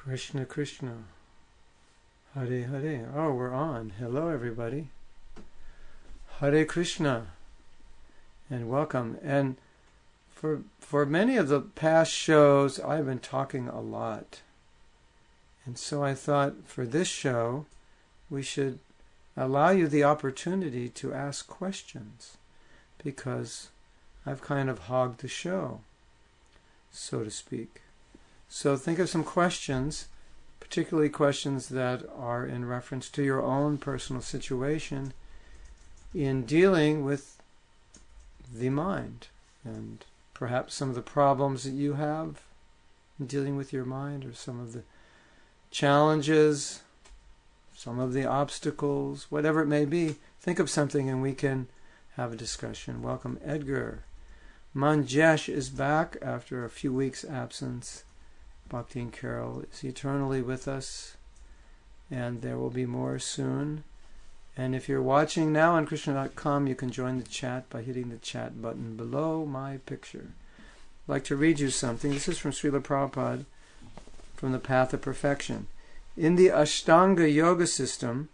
Krishna Krishna, Hare Hare. Oh, we're on. Hello, everybody. Hare Krishna, and welcome. And for many of the past shows, I've been talking a lot. And so I thought for this show, we should allow you the opportunity to ask questions, because I've kind of hogged the show, so to speak. So think of some questions, particularly questions that are in reference to your own personal situation in dealing with the mind, and perhaps some of the problems that you have in dealing with your mind, or some of the challenges, some of the obstacles, whatever it may be. Think of something and we can have a discussion. Welcome, Edgar. Manjesh is back after a few weeks' absence. Bhakti and Carol is eternally with us, and there will be more soon. And if you're watching now on Krishna.com, you can join the chat by hitting the chat button below my picture. I'd like to read you something. This is from Srila Prabhupada, from the Path of Perfection. In the Ashtanga Yoga system,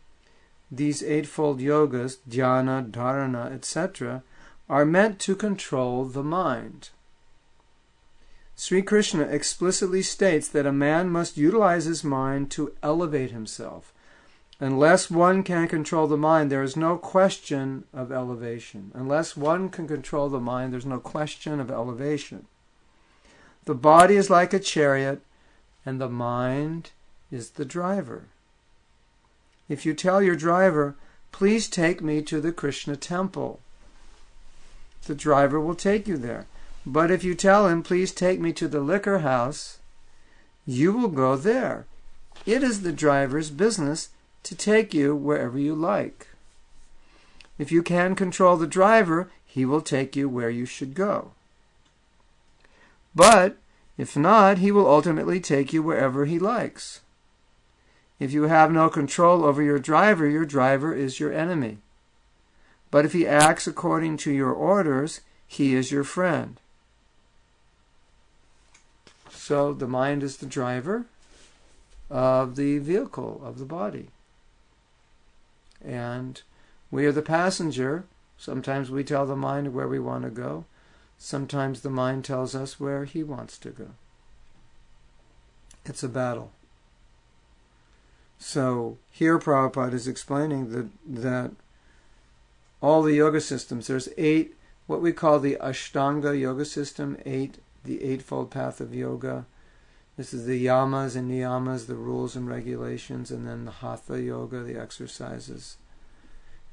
these eightfold yogas, dhyana, dharana, etc., are meant to control the mind. Sri Krishna explicitly states that a man must utilize his mind to elevate himself. Unless one can control the mind, there is no question of elevation. Unless one can control the mind, there's no question of elevation. The body is like a chariot, and the mind is the driver. If you tell your driver, "Please take me to the Krishna temple," the driver will take you there. But if you tell him, "Please take me to the liquor house," you will go there. It is the driver's business to take you wherever you like. If you can control the driver, he will take you where you should go. But if not, he will ultimately take you wherever he likes. If you have no control over your driver is your enemy. But if he acts according to your orders, he is your friend. So the mind is the driver of the vehicle, of the body. And we are the passenger. Sometimes we tell the mind where we want to go. Sometimes the mind tells us where he wants to go. It's a battle. So here Prabhupada is explaining that all the yoga systems, there's 8, what we call the Ashtanga yoga system, 8, the eightfold path of yoga. This is the yamas and niyamas, the rules and regulations, and then the hatha yoga, the exercises.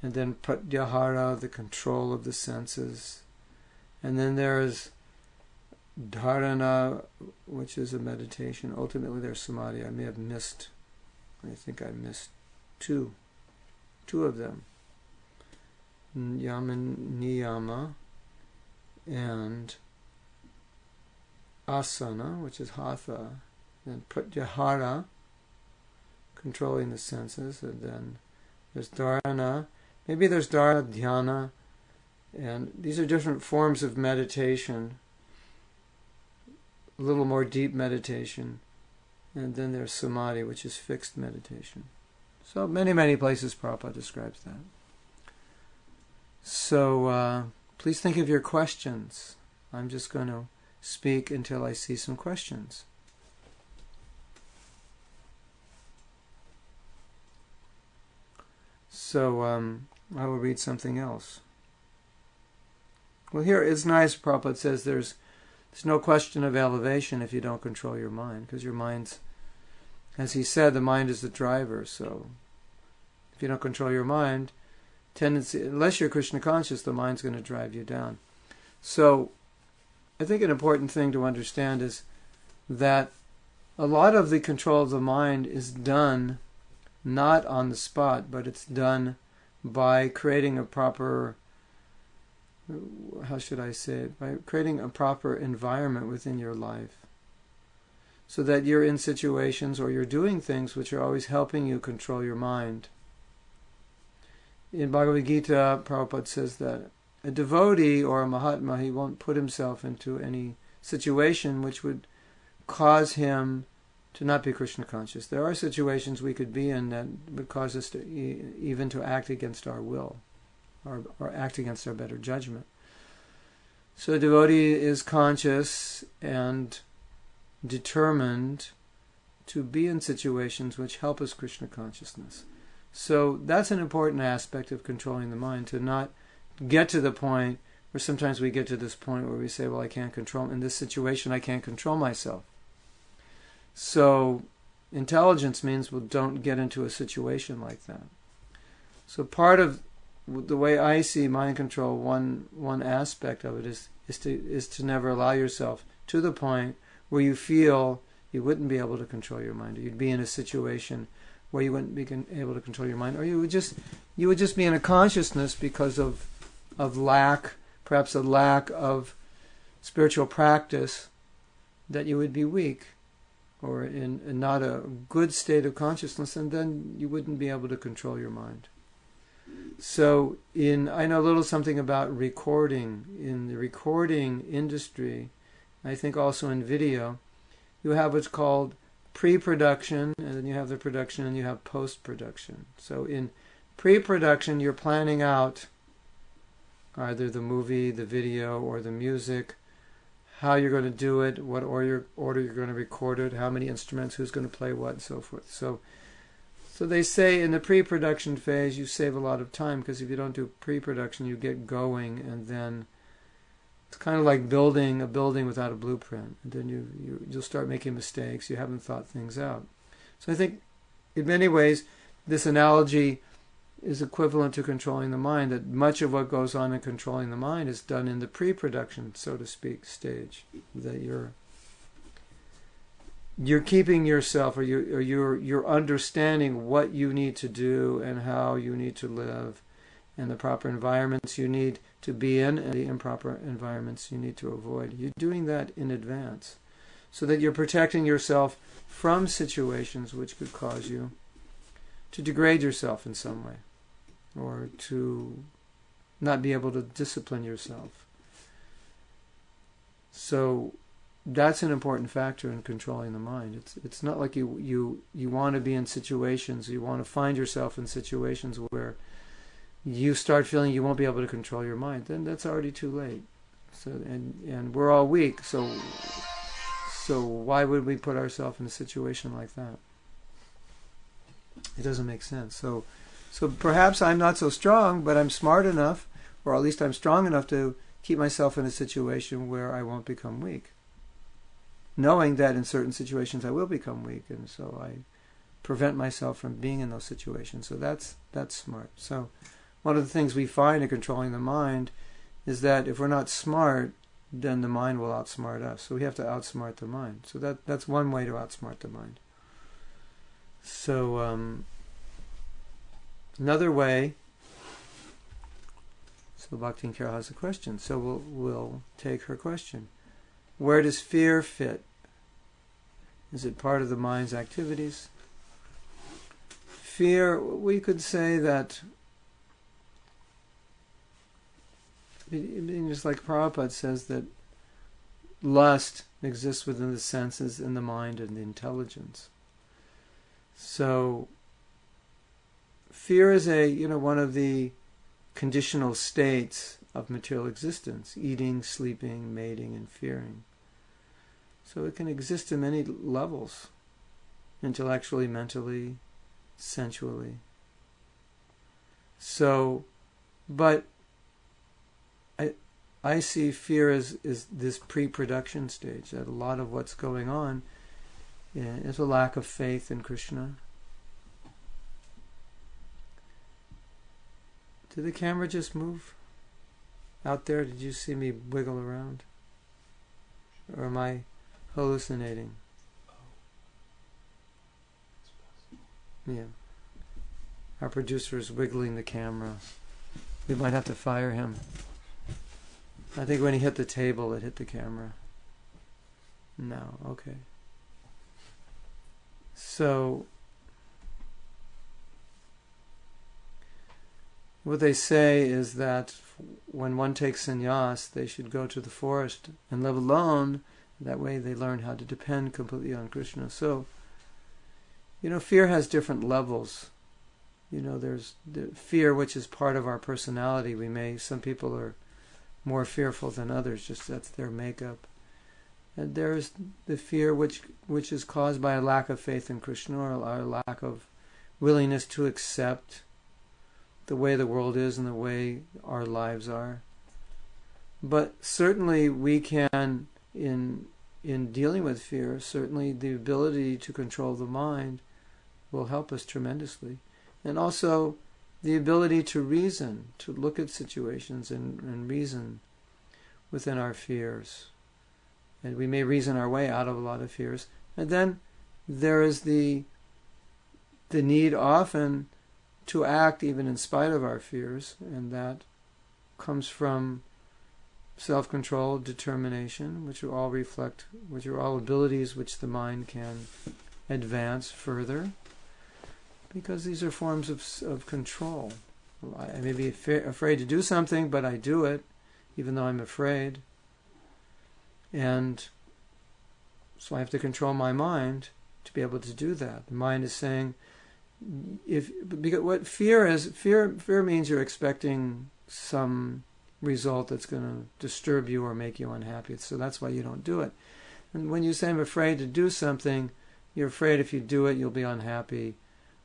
And then pratyahara, the control of the senses. And then there is dharana, which is a meditation. Ultimately there's samadhi. I think I missed two of them. Yama niyama and asana, which is hatha, and pratyahara, controlling the senses, and then there's dharana. Maybe there's dharana, dhyana, and these are different forms of meditation, a little more deep meditation, and then there's samadhi, which is fixed meditation. So many places Prabhupada describes that. So please think of your questions. I'm just going to speak until I see some questions. So I will read something else. Well, here it's nice. Prabhupada says there's no question of elevation if you don't control your mind, because your mind's, as he said, the mind is the driver. So if you don't control your mind, unless you're Krishna conscious, the mind's going to drive you down. So I think an important thing to understand is that a lot of the control of the mind is done not on the spot, but it's done by creating a proper, by creating a proper environment within your life, so that you're in situations or you're doing things which are always helping you control your mind. In Bhagavad Gita, Prabhupada says that a devotee or a Mahatma, he won't put himself into any situation which would cause him to not be Krishna conscious. There are situations we could be in that would cause us to even to act against our will, or act against our better judgment. So a devotee is conscious and determined to be in situations which help us Krishna consciousness. So that's an important aspect of controlling the mind, to not get to the point where sometimes we get to this point where we say, well, I can't control, in this situation I can't control myself. So intelligence means, well, don't get into a situation like that. So part of the way I see mind control, one aspect of it is to never allow yourself to the point where you feel you wouldn't be able to control your mind, or you'd be in a situation where you wouldn't be able to control your mind, or you would just be in a consciousness because of lack, perhaps a lack of spiritual practice, that you would be weak, or in not a good state of consciousness, and then you wouldn't be able to control your mind. So I know a little something about recording. In the recording industry, I think also in video, you have what's called pre-production, and then you have the production, and you have post-production. So in pre-production, you're planning out either the movie, the video, or the music, how you're going to do it, what order you're going to record it, how many instruments, who's going to play what, and so forth. So they say in the pre-production phase you save a lot of time, because if you don't do pre-production, you get going, and then it's kind of like building a building without a blueprint. And then you'll start making mistakes. You haven't thought things out. So I think in many ways this analogy is equivalent to controlling the mind, that much of what goes on in controlling the mind is done in the pre-production, so to speak, stage. That you're keeping yourself, or you're understanding what you need to do and how you need to live, and the proper environments you need to be in and the improper environments you need to avoid. You're doing that in advance, so that you're protecting yourself from situations which could cause you to degrade yourself in some way, or to not be able to discipline yourself. So that's an important factor in controlling the mind. It's not like you want to be in situations, you want to find yourself in situations where you start feeling you won't be able to control your mind. Then that's already too late. So and we're all weak. So why would we put ourselves in a situation like that? It doesn't make sense. So perhaps I'm not so strong, but I'm smart enough, or at least I'm strong enough to keep myself in a situation where I won't become weak, knowing that in certain situations I will become weak, and so I prevent myself from being in those situations. So that's smart. So one of the things we find in controlling the mind is that if we're not smart, then the mind will outsmart us. So we have to outsmart the mind. So that's one way to outsmart the mind. So another way. So Bhakti Carol has a question. So we'll take her question. Where does fear fit? Is it part of the mind's activities? Fear, we could say that, just like Prabhupada says, that lust exists within the senses and the mind and the intelligence. So fear is one of the conditional states of material existence: eating, sleeping, mating, and fearing. So it can exist in many levels: intellectually, mentally, sensually. So, but I see fear as this pre-production stage, that a lot of what's going on is a lack of faith in Krishna. Did the camera just move out there? Did you see me wiggle around? Or am I hallucinating? Yeah. Our producer is wiggling the camera. We might have to fire him. I think when he hit the table, it hit the camera. No, okay. So, what they say is that when one takes sannyas, they should go to the forest and live alone. That way they learn how to depend completely on Krishna. So, Fear has different levels. There's the fear which is part of our personality. Some people are more fearful than others, just that's their makeup. And there's the fear which is caused by a lack of faith in Krishna, or our lack of willingness to accept the way the world is and the way our lives are. But certainly we can, in dealing with fear, certainly the ability to control the mind will help us tremendously. And also the ability to reason, to look at situations and reason within our fears. And we may reason our way out of a lot of fears. And then there is the need often to act even in spite of our fears, and that comes from self-control, determination, which are all abilities which the mind can advance further, because these are forms of control. I may be afraid to do something, but I do it, even though I'm afraid. And so I have to control my mind to be able to do that. The mind is saying, because what fear is, fear means you're expecting some result that's going to disturb you or make you unhappy. So that's why you don't do it. And when you say I'm afraid to do something, you're afraid if you do it, you'll be unhappy,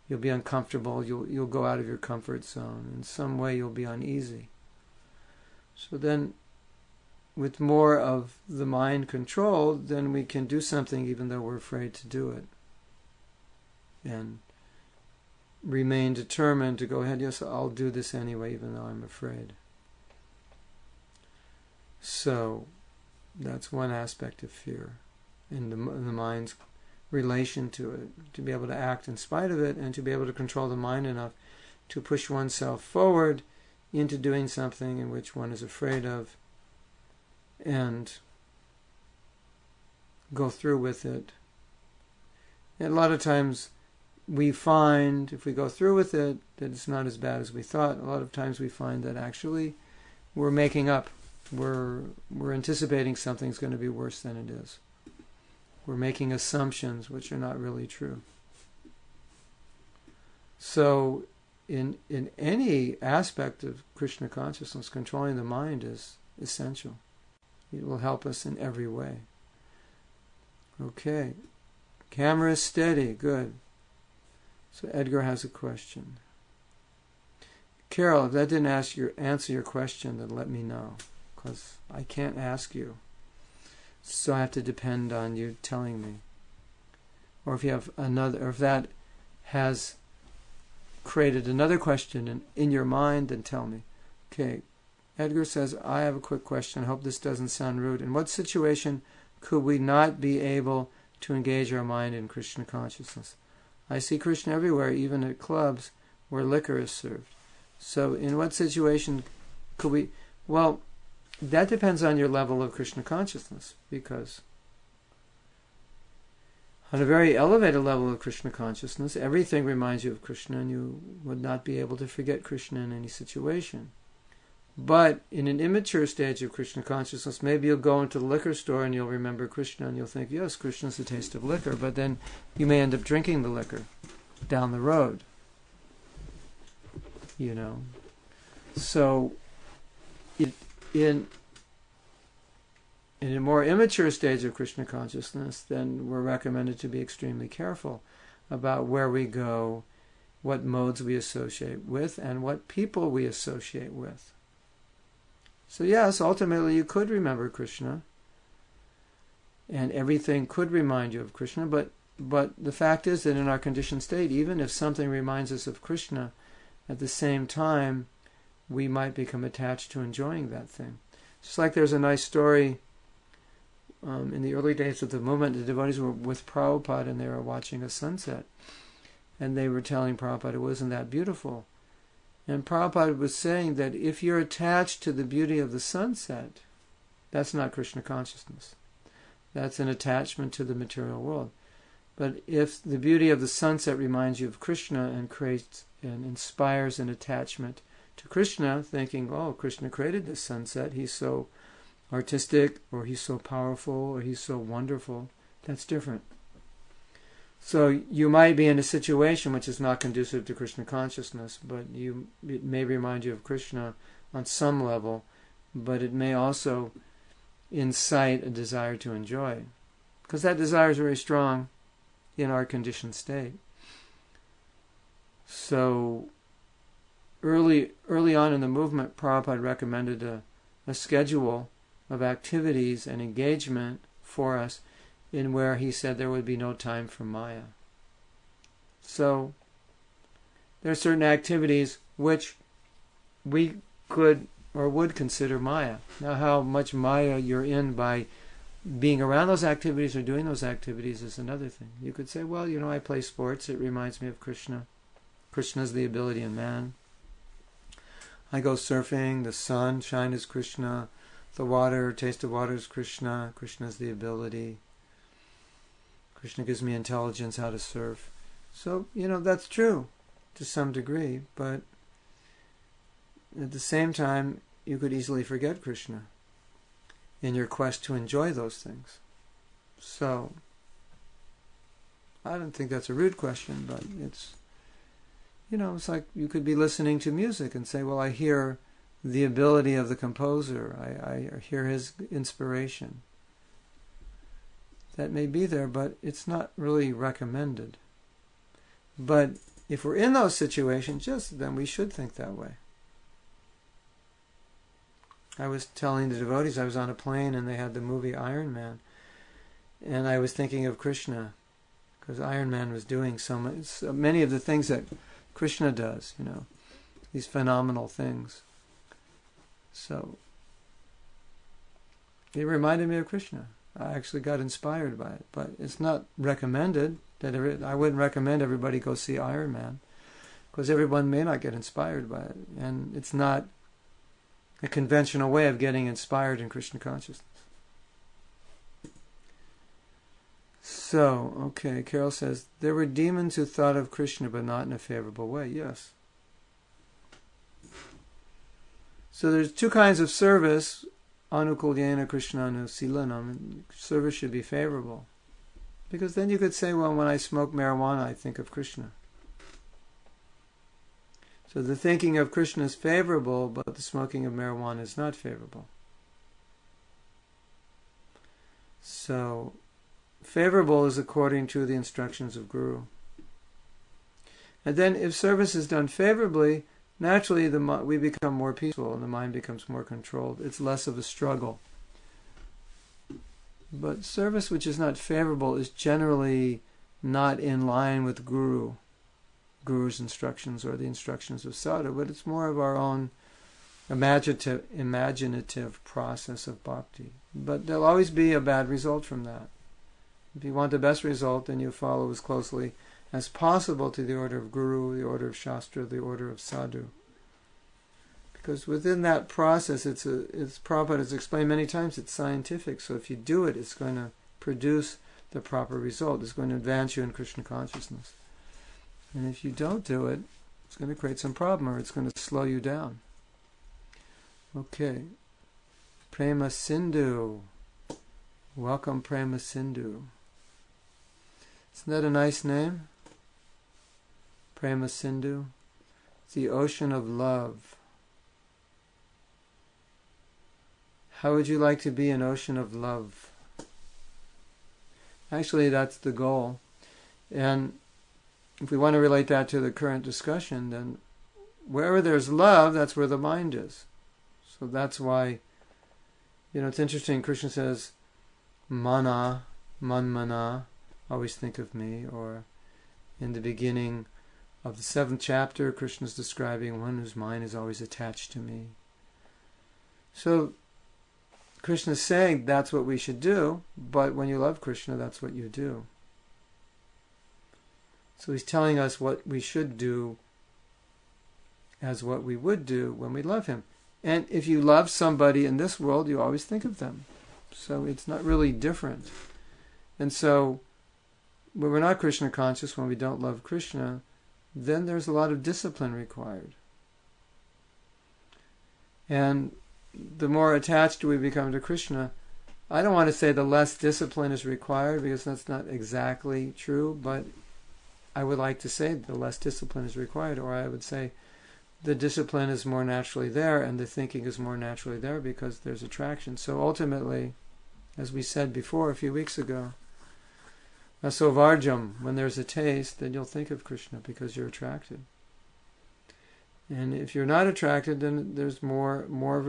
you'll be uncomfortable, you'll go out of your comfort zone. In some way you'll be uneasy. So then, with more of the mind controlled, then we can do something even though we're afraid to do it. And remain determined to go ahead, yes, I'll do this anyway, even though I'm afraid. So, that's one aspect of fear, in the mind's relation to it, to be able to act in spite of it, and to be able to control the mind enough to push oneself forward into doing something in which one is afraid of, and go through with it. And a lot of times we find, if we go through with it, that it's not as bad as we thought. A lot of times we find that actually we're making up. We're anticipating something's going to be worse than it is. We're making assumptions which are not really true. So in any aspect of Krishna consciousness, controlling the mind is essential. It will help us in every way. Okay. Camera is steady. Good. So Edgar has a question. Carol, if that didn't answer your question, then let me know, because I can't ask you. So I have to depend on you telling me. Or if you have or if that has created another question in your mind, then tell me. Okay. Edgar says, I have a quick question. I hope this doesn't sound rude. In what situation could we not be able to engage our mind in Krishna consciousness? I see Krishna everywhere, even at clubs where liquor is served. So in what situation could we... Well, that depends on your level of Krishna consciousness, because on a very elevated level of Krishna consciousness, everything reminds you of Krishna, and you would not be able to forget Krishna in any situation. But in an immature stage of Krishna consciousness, maybe you'll go into the liquor store and you'll remember Krishna and you'll think, yes, Krishna's the taste of liquor, but then you may end up drinking the liquor down the road. So in a more immature stage of Krishna consciousness, then we're recommended to be extremely careful about where we go, what modes we associate with, and what people we associate with. So yes, ultimately you could remember Krishna, and everything could remind you of Krishna, but the fact is that in our conditioned state, even if something reminds us of Krishna, at the same time, we might become attached to enjoying that thing. Just like there's a nice story, in the early days of the movement, the devotees were with Prabhupada and they were watching a sunset, and they were telling Prabhupada it wasn't that beautiful. And Prabhupada was saying that if you're attached to the beauty of the sunset, that's not Krishna consciousness. That's an attachment to the material world. But if the beauty of the sunset reminds you of Krishna and creates and inspires an attachment to Krishna, thinking, oh, Krishna created this sunset, he's so artistic, or he's so powerful, or he's so wonderful, that's different. So you might be in a situation which is not conducive to Krishna consciousness, but it may remind you of Krishna on some level, but it may also incite a desire to enjoy, because that desire is very strong in our conditioned state. So early on in the movement, Prabhupada recommended a schedule of activities and engagement for us in where he said there would be no time for Maya. So there are certain activities which we could or would consider Maya. Now, how much Maya you're in by being around those activities or doing those activities is another thing. You could say, well, I play sports, it reminds me of Krishna. Krishna's the ability in man. I go surfing, the sunshine is Krishna, the water, taste of water is Krishna, Krishna's the ability. Krishna gives me intelligence how to surf. So, that's true to some degree, but at the same time, you could easily forget Krishna in your quest to enjoy those things. So, I don't think that's a rude question, but it's like you could be listening to music and say, well, I hear the ability of the composer. I hear his inspiration. That may be there, but it's not really recommended. But if we're in those situations, then we should think that way. I was telling the devotees, I was on a plane and they had the movie Iron Man. And I was thinking of Krishna, because Iron Man was doing so many of the things that Krishna does, these phenomenal things. So it reminded me of Krishna. I actually got inspired by it, but it's not recommended. I wouldn't recommend everybody go see Iron Man, because everyone may not get inspired by it, and it's not a conventional way of getting inspired in Krishna consciousness. So, okay, Carol says, there were demons who thought of Krishna but not in a favorable way. Yes. So there's two kinds of service, anukulyena krishnanu-silanam. Service should be favorable. Because then you could say, well, when I smoke marijuana, I think of Krishna. So the thinking of Krishna is favorable, but the smoking of marijuana is not favorable. So favorable is according to the instructions of Guru. And then if service is done favorably, naturally we become more peaceful and the mind becomes more controlled. It's less of a struggle. But service which is not favorable is generally not in line with Guru's instructions or the instructions of sadhu, but it's more of our own imaginative process of bhakti. But there'll always be a bad result from that. If you want the best result, then you follow as closely as possible to the order of Guru, the order of Shastra, the order of Sadhu. Because within that process, it's Prabhupada has explained many times, it's scientific. So if you do it, it's going to produce the proper result. It's going to advance you in Krishna consciousness. And if you don't do it, it's going to create some problem, or it's going to slow you down. Okay. Prema Sindhu. Welcome, Prema Sindhu. Isn't that a nice name? Prema Sindhu. It's the ocean of love. How would you like to be an ocean of love? Actually, that's the goal. And if we want to relate that to the current discussion, then wherever there's love, that's where the mind is. So that's why, it's interesting, Krishna says, mana, manmana, always think of me, or in the beginning of the 7th chapter, Krishna's describing one whose mind is always attached to me. So Krishna's saying that's what we should do, but when you love Krishna, that's what you do. So he's telling us what we should do as what we would do when we love him. And if you love somebody in this world, you always think of them. So it's not really different. And so when we're not Krishna conscious, when we don't love Krishna, then there's a lot of discipline required. And the more attached we become to Krishna, I don't want to say the less discipline is required, because that's not exactly true, but I would like to say the less discipline is required, or I would say the discipline is more naturally there and the thinking is more naturally there because there's attraction. So ultimately, as we said before a few weeks ago, asovarjam, when there's a taste, then you'll think of Krishna because you're attracted. And if you're not attracted, then there's more of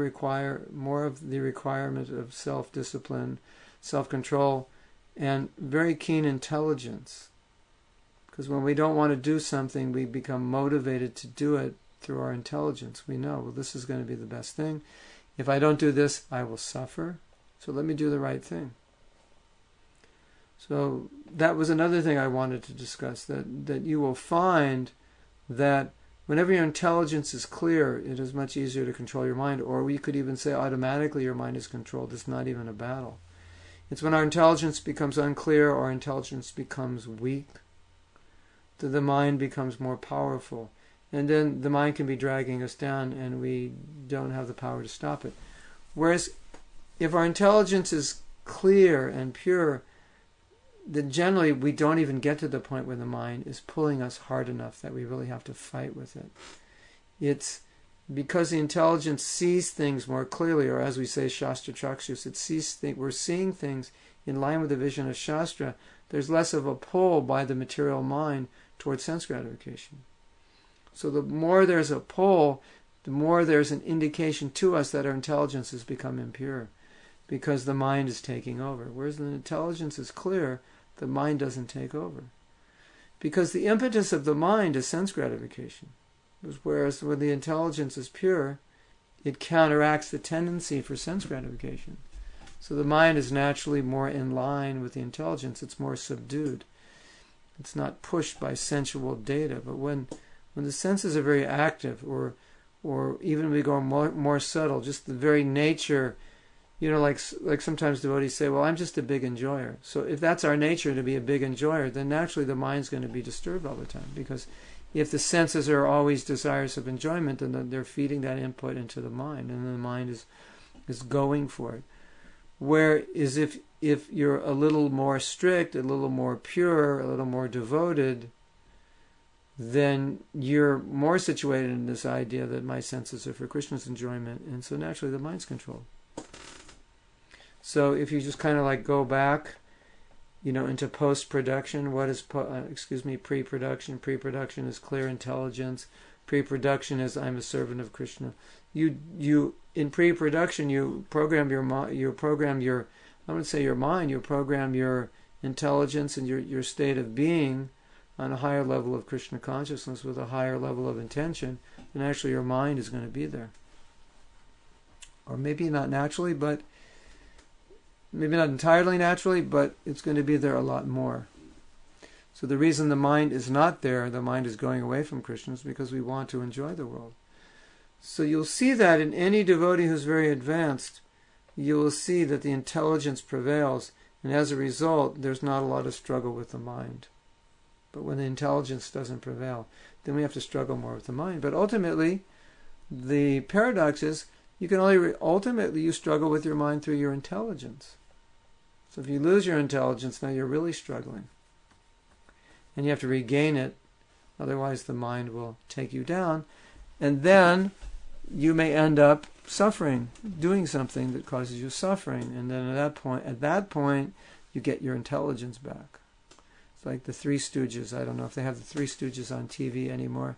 the requirement of self-discipline, self-control, and very keen intelligence. Because when we don't want to do something, we become motivated to do it through our intelligence. We know, well, this is going to be the best thing. If I don't do this, I will suffer. So let me do the right thing. So that was another thing I wanted to discuss, that you will find that whenever your intelligence is clear, it is much easier to control your mind, or we could even say automatically your mind is controlled. It's not even a battle. It's when our intelligence becomes unclear, or our intelligence becomes weak, that the mind becomes more powerful. And then the mind can be dragging us down and we don't have the power to stop it. Whereas if our intelligence is clear and pure, then generally we don't even get to the point where the mind is pulling us hard enough that we really have to fight with it. It's because the intelligence sees things more clearly, or as we say, Shastra Chakshus, we're seeing things in line with the vision of Shastra. There's less of a pull by the material mind towards sense gratification. So the more there's a pull, the more there's an indication to us that our intelligence has become impure, because the mind is taking over. Whereas when the intelligence is clear, the mind doesn't take over. Because the impetus of the mind is sense gratification. Whereas when the intelligence is pure, it counteracts the tendency for sense gratification. So the mind is naturally more in line with the intelligence. It's more subdued. It's not pushed by sensual data. But when the senses are very active, or even we go more subtle, just the very nature, like sometimes devotees say, well, I'm just a big enjoyer. So if that's our nature, to be a big enjoyer, then naturally the mind's going to be disturbed all the time. Because if the senses are always desirous of enjoyment, then they're feeding that input into the mind, and the mind is going for it. Whereas if you're a little more strict, a little more pure, a little more devoted, then you're more situated in this idea that my senses are for Krishna's enjoyment, and so naturally the mind's controlled. So if you just kind of like go back, into post-production, what is pre-production? Pre-production is clear intelligence. Pre-production is I'm a servant of Krishna. You in pre-production you program your mind. You program your, I wouldn't say your mind. You program your intelligence and your state of being on a higher level of Krishna consciousness with a higher level of intention, then actually your mind is going to be there. Or maybe not naturally, but maybe not entirely naturally, but it's going to be there a lot more. So the reason the mind is not there, the mind is going away from Krishna, is because we want to enjoy the world. So you'll see that in any devotee who's very advanced, you will see that the intelligence prevails, and as a result, there's not a lot of struggle with the mind. But when the intelligence doesn't prevail, then we have to struggle more with the mind. But ultimately, the paradox is, you can only ultimately you struggle with your mind through your intelligence. So if you lose your intelligence, now you're really struggling. And you have to regain it, otherwise the mind will take you down. And then you may end up suffering, doing something that causes you suffering. And then at that point, you get your intelligence back. It's like the Three Stooges. I don't know if they have the Three Stooges on TV anymore.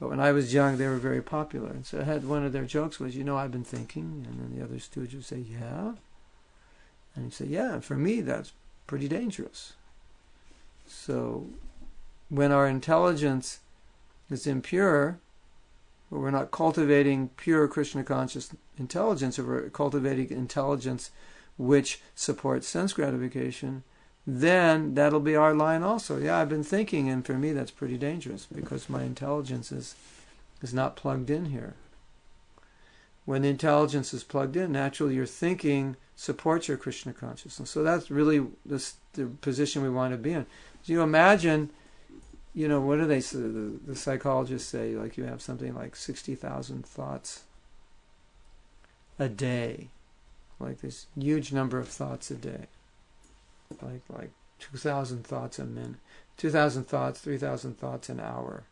But when I was young, they were very popular. And so I had one of their jokes was, I've been thinking. And then the other stooge would say, yeah? And he'd say, yeah, for me, that's pretty dangerous. So when our intelligence is impure, or we're not cultivating pure Krishna conscious intelligence, or we're cultivating intelligence which supports sense gratification, then that'll be our line also. Yeah, I've been thinking, and for me that's pretty dangerous because my intelligence is not plugged in here. When the intelligence is plugged in, naturally your thinking supports your Krishna consciousness. So that's really the position we want to be in. So you imagine, what do they say? The psychologists say, like you have something like 60,000 thoughts a day. like this huge number of thoughts a day, like 2,000 thoughts a minute, 2,000 thoughts, 3,000 thoughts an hour.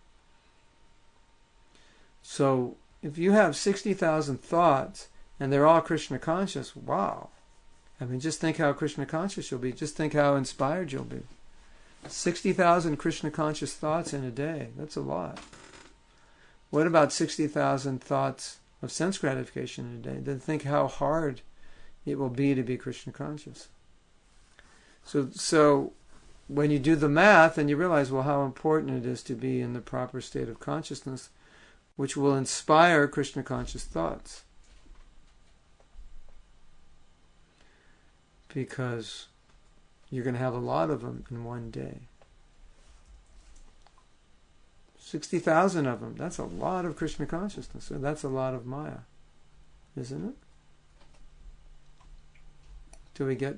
So if you have 60,000 thoughts and they're all Krishna conscious, wow. I mean, just think how Krishna conscious you'll be. Just think how inspired you'll be. 60,000 Krishna conscious thoughts in a day. That's a lot. What about 60,000 thoughts of sense gratification in a day? Then think how hard it will be to be Krishna conscious. So when you do the math and you realize, well, how important it is to be in the proper state of consciousness, which will inspire Krishna conscious thoughts. Because you're going to have a lot of them in one day. 60,000 of them, that's a lot of Krishna consciousness. So that's a lot of Maya, isn't it? Do we get